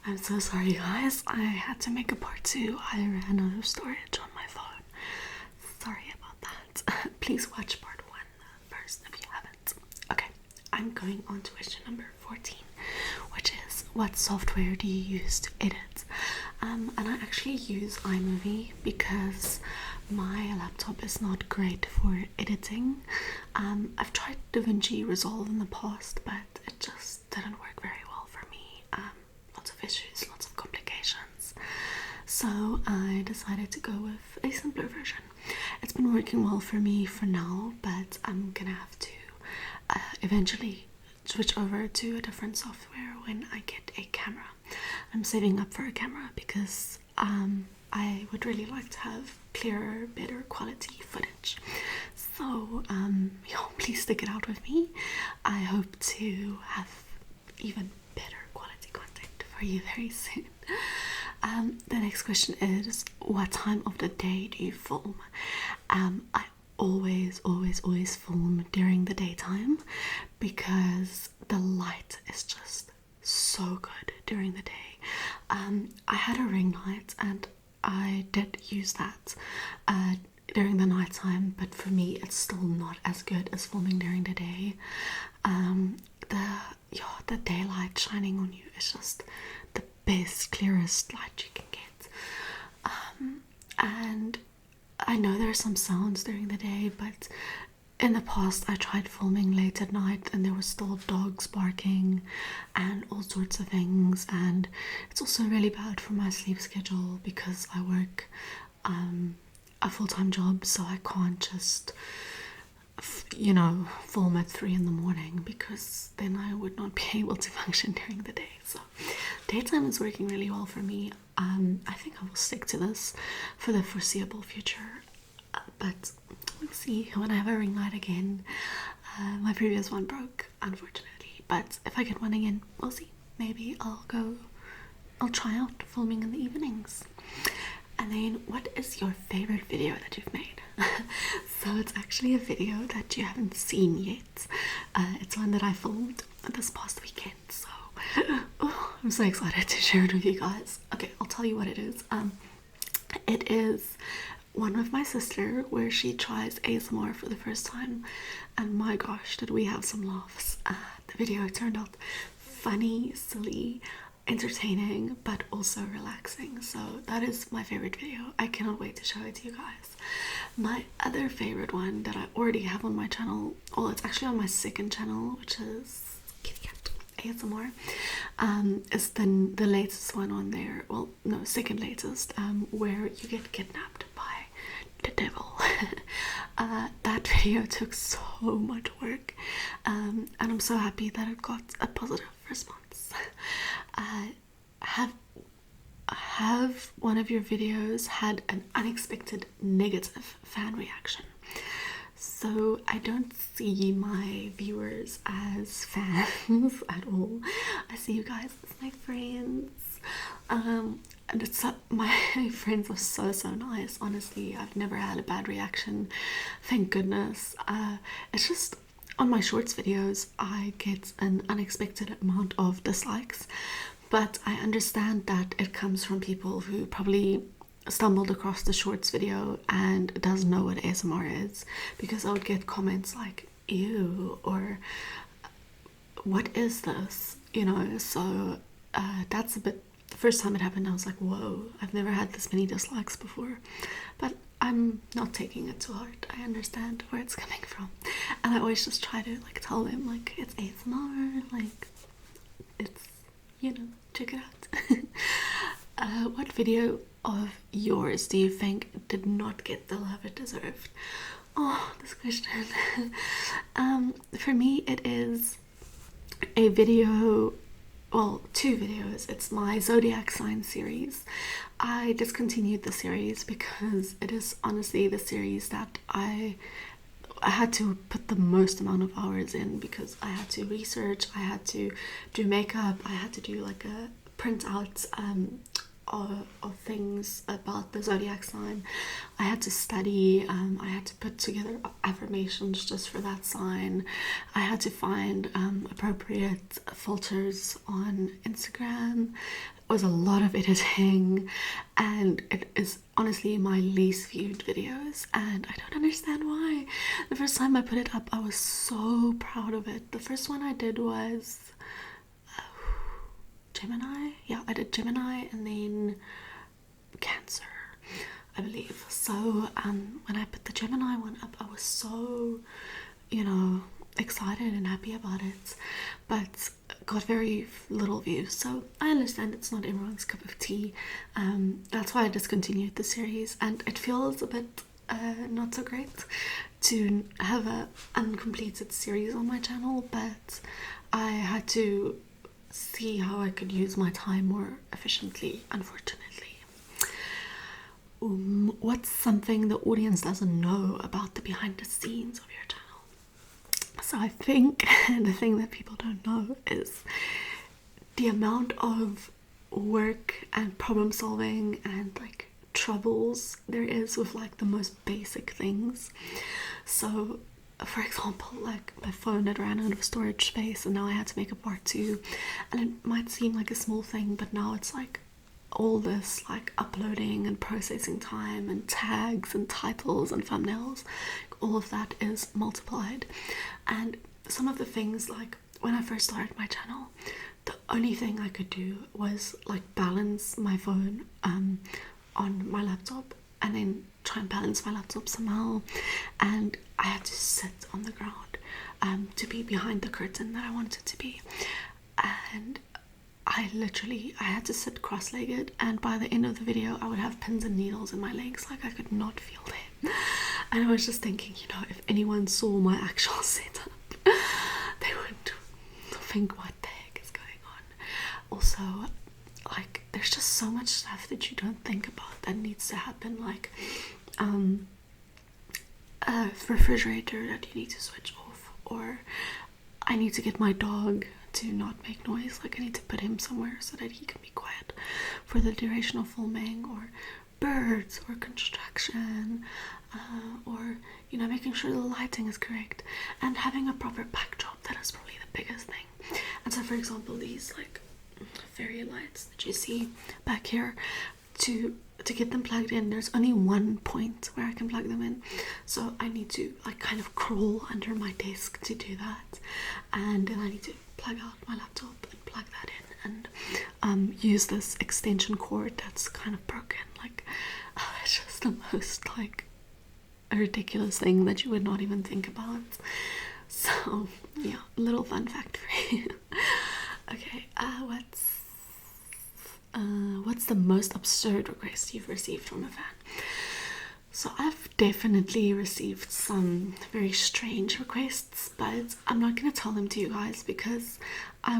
I'm so sorry, guys. I had to make a part two. I ran out of storage on my phone. Sorry about that. Please watch part one first if you haven't. Okay, I'm going on to question number 14, which is, what software do you use to edit? And I actually use iMovie because my laptop is not great for editing. I've tried DaVinci Resolve in the past, but it just didn't work very well for me. Lots of issues, lots of complications. So I decided to go with a simpler version. It's been working well for me for now, but I'm gonna have to eventually switch over to a different software when I get a camera. I'm saving up for a camera because I would really like to have clearer, better quality footage. So please stick it out with me. I hope to have even better quality content for you very soon. The next question is, what time of the day do you film? I always film during the daytime because the light is just so good during the day. I had a ring light and I did use that during the night time, but for me it's still not as good as filming during the day. The daylight shining on you is just the best, clearest light you can get. And I know there are some sounds during the day, but in the past I tried filming late at night and there was still dogs barking and all sorts of things, and it's also really bad for my sleep schedule because I work a full-time job, so I can't just film at 3 in the morning because then I would not be able to function during the day. So daytime is working really well for me. I think I will stick to this for the foreseeable future, but let's see when I have a ring light again. My previous one broke, unfortunately, but if I get one again, we'll see. Maybe I'll try out filming in the evenings. And then, what is your favorite video that you've made? So it's actually a video that you haven't seen yet. It's one that I filmed this past weekend, so I'm so excited to share it with you guys. Okay, I'll tell you what it is. It is one with my sister where she tries ASMR for the first time, and my gosh, did we have some laughs. The video turned out funny, silly, entertaining, but also relaxing. So that is my favorite video. I cannot wait to show it to you guys. My other favorite one that I already have on my channel, well, it's actually on my second channel, which is Kitty Cat ASMR, is the latest one on there. Well, no, second latest, where you get kidnapped by the devil. That video took so much work, and I'm so happy that it got a positive response. Have one of your videos had an unexpected negative fan reaction? So I don't see my viewers as fans at all. I see you guys as my friends. And my friends are so nice. Honestly, I've never had a bad reaction, thank goodness. It's just on my shorts videos I get an unexpected amount of dislikes, but I understand that it comes from people who probably stumbled across the shorts video and doesn't know what ASMR is, because I would get comments like ew or what is this, so that's a bit, the first time it happened I was like, whoa, I've never had this many dislikes before, but I'm not taking it to heart. I understand where it's coming from, and I always just try to tell them it's ASMR, it's, check it out. What video of yours do you think did not get the love it deserved? Oh, this question. For me it is a video, well, two videos. It's my zodiac sign series. I discontinued the series because it is honestly the series that I had to put the most amount of hours in, because I had to research, I had to do makeup, I had to do a printout of things about the zodiac sign. I had to study, I had to put together affirmations just for that sign. I had to find appropriate filters on Instagram was a lot of editing, and it is honestly my least viewed videos, and I don't understand why. The first time I put it up, I was so proud of it. The first one I did was Gemini. Yeah, I did Gemini and then Cancer, I believe. So when I put the Gemini one up, I was so, excited and happy about it, but got very little views. So I understand it's not everyone's cup of tea. That's why I discontinued the series, and it feels a bit not so great to have a uncompleted series on my channel, but I had to see how I could use my time more efficiently, unfortunately. What's something the audience doesn't know about the behind the scenes of your channel? So I think the thing that people don't know is the amount of work and problem solving and like troubles there is with like the most basic things. So for example, like my phone had ran out of storage space and now I had to make a part 2, and it might seem like a small thing, but now it's like all this like uploading and processing time and tags and titles and thumbnails, all of that is multiplied. And some of the things, like when I first started my channel, the only thing I could do was like balance my phone on my laptop and then try and balance my laptop somehow, and I had to sit on the ground to be behind the curtain that I wanted to be, and I had to sit cross-legged, and by the end of the video I would have pins and needles in my legs, like I could not feel them. And I was just thinking, if anyone saw my actual setup, they would think, what the heck is going on? Also, like, there's just so much stuff that you don't think about that needs to happen, like a refrigerator that you need to switch off, or I need to get my dog to not make noise, like I need to put him somewhere so that he can be quiet for the duration of filming, or birds, or construction, or making sure the lighting is correct and having a proper backdrop. That is probably the biggest thing. And so for example, these like fairy lights that you see back here, to get them plugged in, there's only one point where I can plug them in, so I need to like kind of crawl under my desk to do that, and then I need to plug out my laptop and plug that in, and use this extension cord that's kind of broken. Like, it's just the most like ridiculous thing that you would not even think about. So yeah, little fun fact for you. Okay, what's the most absurd request you've received from a fan? So I've definitely received some very strange requests, but I'm not going to tell them to you guys because I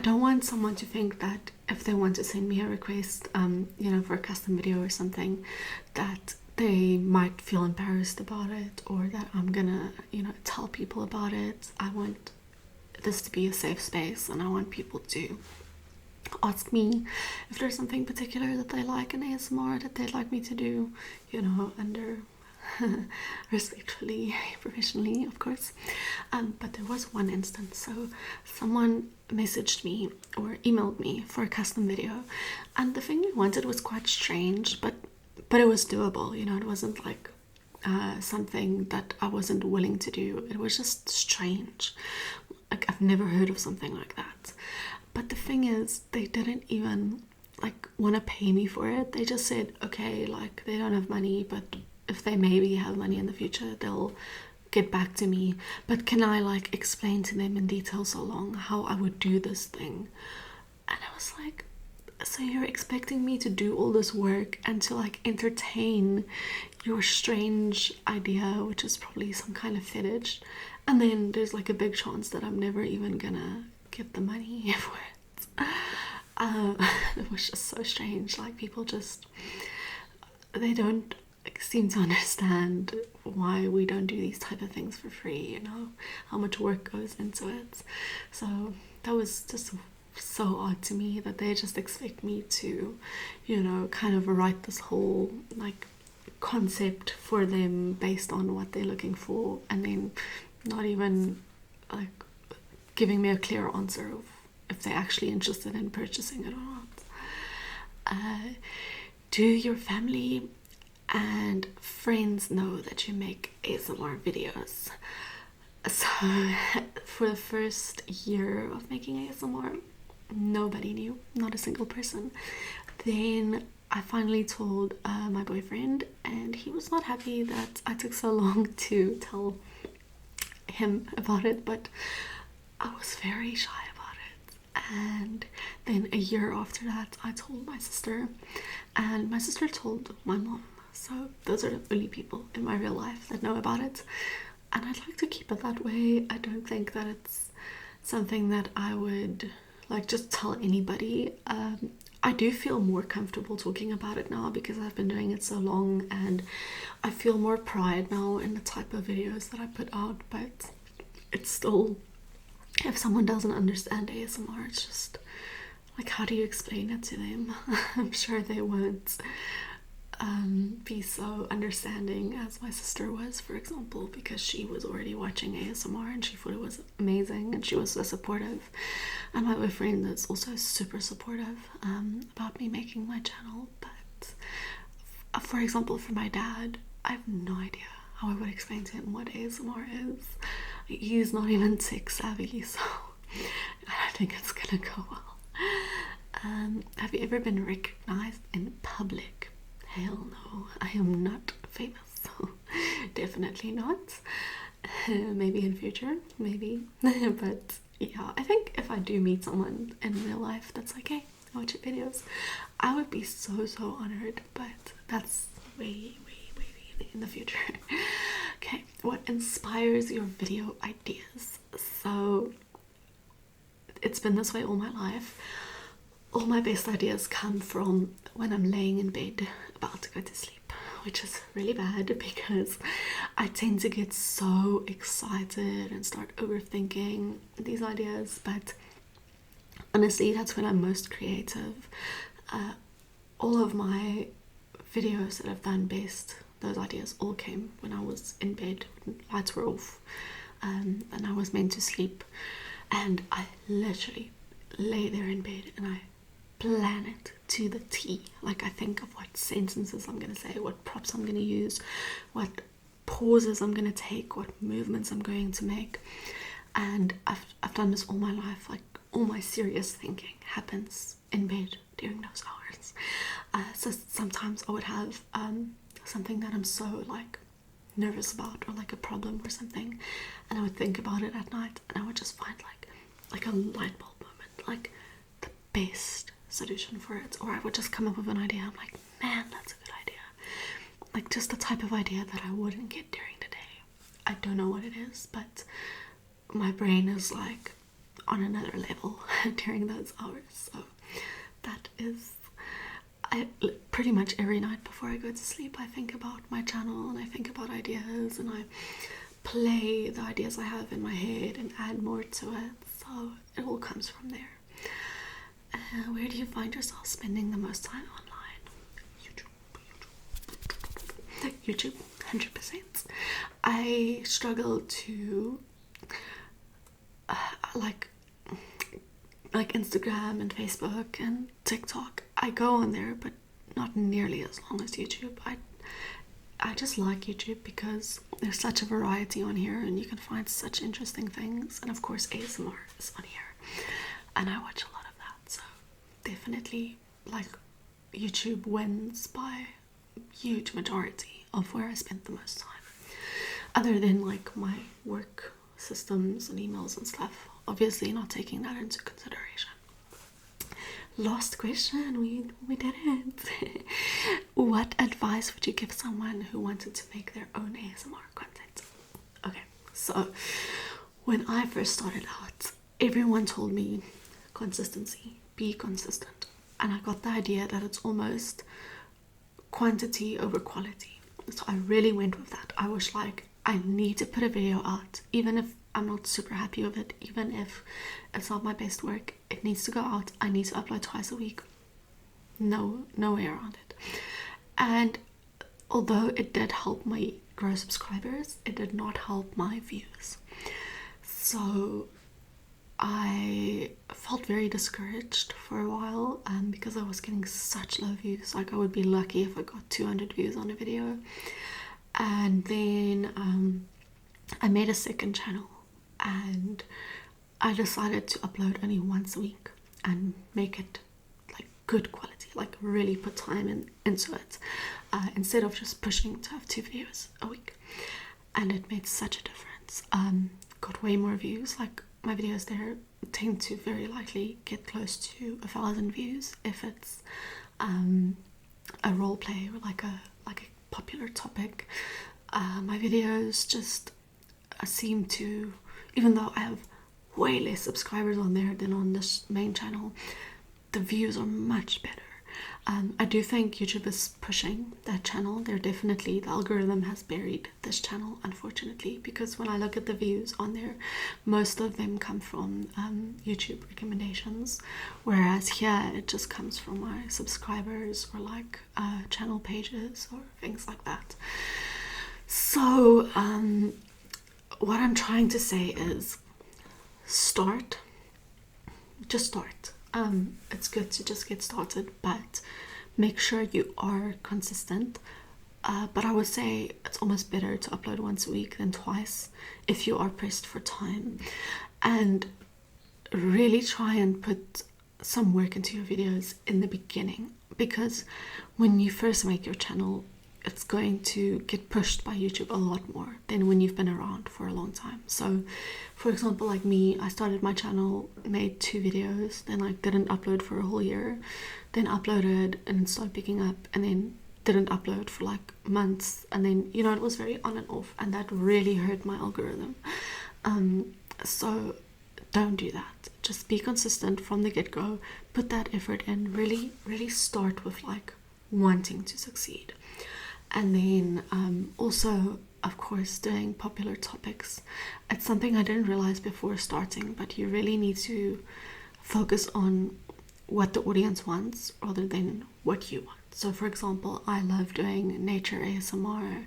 don't want someone to think that if they want to send me a request, for a custom video or something, that they might feel embarrassed about it, or that I'm gonna, tell people about it. I want this to be a safe space, and I want people to ask me if there's something particular that they like in ASMR that they'd like me to do, under respectfully, professionally, of course. But there was one instance. So someone messaged me or emailed me for a custom video, and the thing they wanted was quite strange, but it was doable. It wasn't like something that I wasn't willing to do. It was just strange. Like, I've never heard of something like that. But the thing is, they didn't even like want to pay me for it. They just said, okay, like they don't have money, but if they maybe have money in the future, they'll get back to me. But can I like explain to them in detail so long how I would do this thing? And I was like, so you're expecting me to do all this work and to like entertain your strange idea, which is probably some kind of fetish, and then there's like a big chance that I'm never even gonna get the money for it. It was just so strange. Like, people just, they don't seem to understand why we don't do these type of things for free, how much work goes into it. So that was just so odd to me, that they just expect me to, kind of write this whole like concept for them based on what they're looking for, and then not even like giving me a clear answer of if they're actually interested in purchasing it or not. Do your family and friends know that you make ASMR videos? So for the first year of making ASMR, nobody knew, not a single person. Then I finally told my boyfriend, and he was not happy that I took so long to tell him about it, but I was very shy about it. And then a year after that, I told my sister, and my sister told my mom. So those are the only people in my real life that know about it, and I'd like to keep it that way. I don't think that it's something that I would like just tell anybody. I do feel more comfortable talking about it now because I've been doing it so long, and I feel more pride now in the type of videos that I put out. But it's still, if someone doesn't understand ASMR, it's just like, how do you explain it to them? I'm sure they won't be so understanding as my sister was, for example, because she was already watching ASMR and she thought it was amazing and she was so supportive. And my boyfriend is also super supportive about me making my channel. But for example, for my dad, I have no idea how I would explain to him what ASMR is. He's not even tech savvy, so I don't think it's gonna go well. Have you ever been recognized in public? Hell no, I am not famous, so definitely not. Maybe in future, maybe. But yeah, I think if I do meet someone in real life that's like, hey, I watch your videos, I would be so honored, but that's way in the future. Okay, what inspires your video ideas? So it's been this way all my life. All my best ideas come from when I'm laying in bed about to go to sleep, which is really bad because I tend to get so excited and start overthinking these ideas. But honestly, that's when I'm most creative. All of my videos that I've done best, those ideas all came when I was in bed, lights were off, and I was meant to sleep, and I literally lay there in bed and I plan it to the T. Like, I think of what sentences I'm going to say, what props I'm going to use, what pauses I'm going to take, what movements I'm going to make. And I've done this all my life. Like, all my serious thinking happens in bed during those hours. So sometimes I would have something that I'm so like nervous about, or like a problem or something, and I would think about it at night, and I would just find like a light bulb moment, like the best solution for it. Or I would just come up with an idea. I'm like, man, that's a good idea. Like, just the type of idea that I wouldn't get during the day. I don't know what it is, but my brain is like on another level during those hours. So that is, I pretty much every night before I go to sleep, I think about my channel and I think about ideas and I play the ideas I have in my head and add more to it. So it all comes from there. Where do you find yourself spending the most time online? YouTube, 100%. I struggle to like Instagram and Facebook and TikTok. I go on there, but not nearly as long as YouTube. I just like YouTube because there's such a variety on here and you can find such interesting things. And of course ASMR is on here and I watch a lot of that. So definitely, like, YouTube wins by huge majority of where I spent the most time. Other than like my work systems and emails and stuff, obviously not taking that into consideration. Last question, we did it. What advice would you give someone who wanted to make their own ASMR content? Okay, so when I first started out, everyone told me consistency, be consistent. And I got the idea that it's almost quantity over quality. So I really went with that. I was like, I need to put a video out, even if I'm not super happy with it, even if it's not my best work, it needs to go out. I need to upload twice a week. No way around it. And although it did help my grow subscribers, it did not help my views. So I felt very discouraged for a while because I was getting such low views. Like I would be lucky if I got 200 views on a video. And then I made a second channel and I decided to upload only once a week and make it like good quality, like really put time into it, instead of just pushing to have 2 videos a week. And it made such a difference. Got way more views. Like my videos there tend to very likely get close to 1,000 views if it's a role play or like a popular topic. My videos just seem to, even though I have way less subscribers on there than on this main channel, the views are much better. I do think YouTube is pushing that channel. They're definitely, the algorithm has buried this channel, unfortunately, because when I look at the views on there, most of them come from YouTube recommendations, whereas here it just comes from my subscribers or like channel pages or things like that. So what I'm trying to say is just start. It's good to just get started, but make sure you are consistent. But I would say it's almost better to upload once a week than twice if you are pressed for time. And really try and put some work into your videos in the beginning, because when you first make your channel, it's going to get pushed by YouTube a lot more than when you've been around for a long time. So for example, like me, I started my channel, made 2 videos, then like didn't upload for a whole year, then uploaded and started picking up, and then didn't upload for like months, and then, you know, it was very on and off, and that really hurt my algorithm. So don't do that. Just be consistent from the get-go, put that effort in, really start with like wanting to succeed. And then also, of course, doing popular topics. It's something I didn't realize before starting, but you really need to focus on what the audience wants rather than what you want. So for example, I love doing nature ASMR,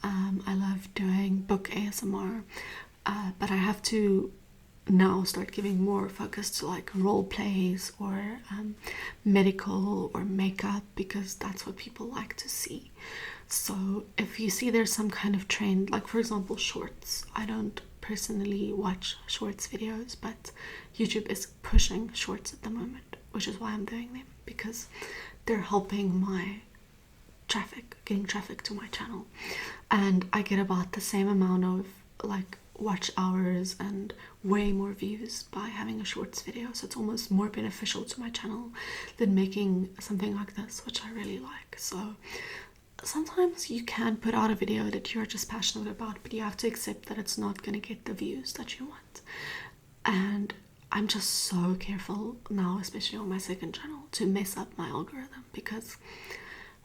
I love doing book ASMR, but I have to now start giving more focus to like role plays or medical or makeup, because that's what people like to see. So if you see there's some kind of trend, like for example shorts, I don't personally watch shorts videos, but YouTube is pushing shorts at the moment, which is why I'm doing them, because they're helping my traffic, getting traffic to my channel, and I get about the same amount of like watch hours and way more views by having a shorts video. So it's almost more beneficial to my channel than making something like this, which I really like. So sometimes you can put out a video that you're just passionate about, but you have to accept that it's not going to get the views that you want. And I'm just so careful now, especially on my second channel, to mess up my algorithm, because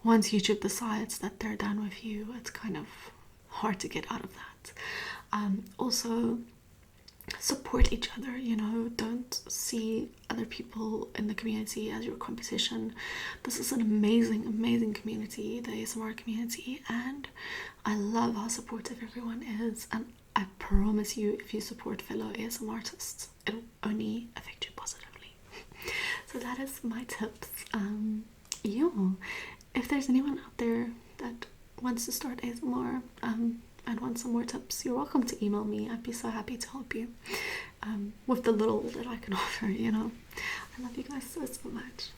once YouTube decides that they're done with you, it's kind of hard to get out of that. Also, support each other, you know, don't see other people in the community as your competition. This is an amazing community, the ASMR community, and I love how supportive everyone is, and I promise you, if you support fellow ASMR artists, it'll only affect you positively. So that is my tips. Yeah, if there's anyone out there that wants to start ASMR and want some more tips, you're welcome to email me. I'd be so happy to help you with the little that I can offer, you know. I love you guys so much.